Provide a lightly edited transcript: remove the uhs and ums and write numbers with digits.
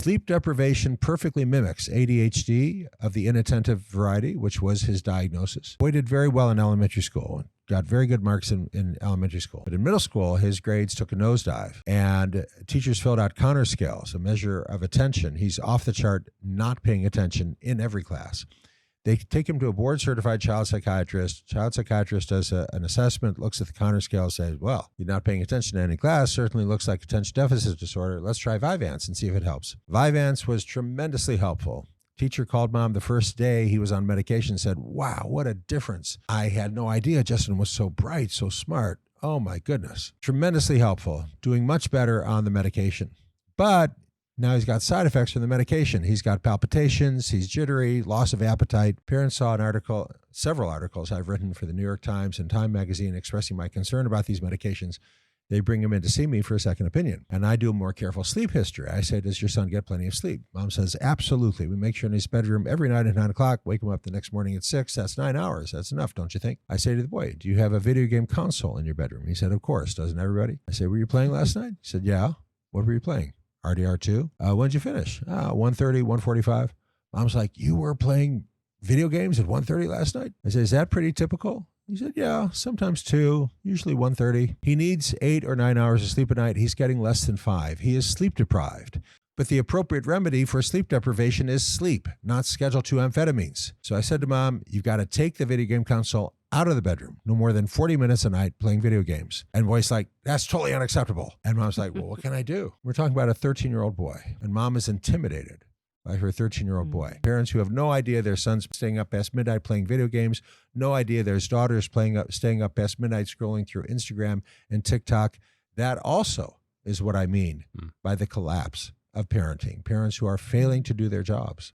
Sleep deprivation perfectly mimics ADHD of the inattentive variety, which was his diagnosis. Boy did very well in elementary school, got very good marks in elementary school. But in middle school, his grades took a nosedive, and teachers filled out counter scales, a measure of attention. He's off the chart, not paying attention in every class. They take him to a board-certified child psychiatrist. Child psychiatrist does an assessment, looks at the counter scale, says, well, you're not paying attention to any class. Certainly looks like attention deficit disorder. Let's try Vyvanse and see if it helps. Vyvanse was tremendously helpful. Teacher called mom the first day he was on medication and said, wow, what a difference. I had no idea Justin was so bright, so smart. Oh, my goodness. Tremendously helpful, doing much better on the medication. But now he's got side effects from the medication. He's got palpitations, he's jittery, loss of appetite. Parents saw an article, several articles I've written for the New York Times and Time Magazine expressing my concern about these medications. They bring him in to see me for a second opinion. And I do a more careful sleep history. I say, does your son get plenty of sleep? Mom says, absolutely. We make sure in his bedroom every night at 9 o'clock, wake him up the next morning at 6. That's 9 hours. That's enough, don't you think? I say to the boy, do you have a video game console in your bedroom? He said, of course. Doesn't everybody? I say, were you playing last night? He said, yeah. What were you playing? RDR2. When did you finish? 1:30, 1:45. Mom's like, you were playing video games at 1:30 last night? I said, is that pretty typical? He said, yeah, sometimes 2, usually 1:30. He needs 8 or 9 hours of sleep a night. He's getting less than 5. He is sleep deprived. But the appropriate remedy for sleep deprivation is sleep, not Schedule II amphetamines. So I said to Mom, you've got to take the video game console out of the bedroom, no more than 40 minutes a night playing video games. And Boy's like, that's totally unacceptable. And Mom's like, well, what can I do? We're talking about a 13-year-old boy, and Mom is intimidated by her 13-year-old boy. Parents who have no idea their son's staying up past midnight playing video games, no idea their daughter's staying up past midnight scrolling through Instagram and TikTok. That also is what I mean by the collapse of parenting. Parents who are failing to do their jobs.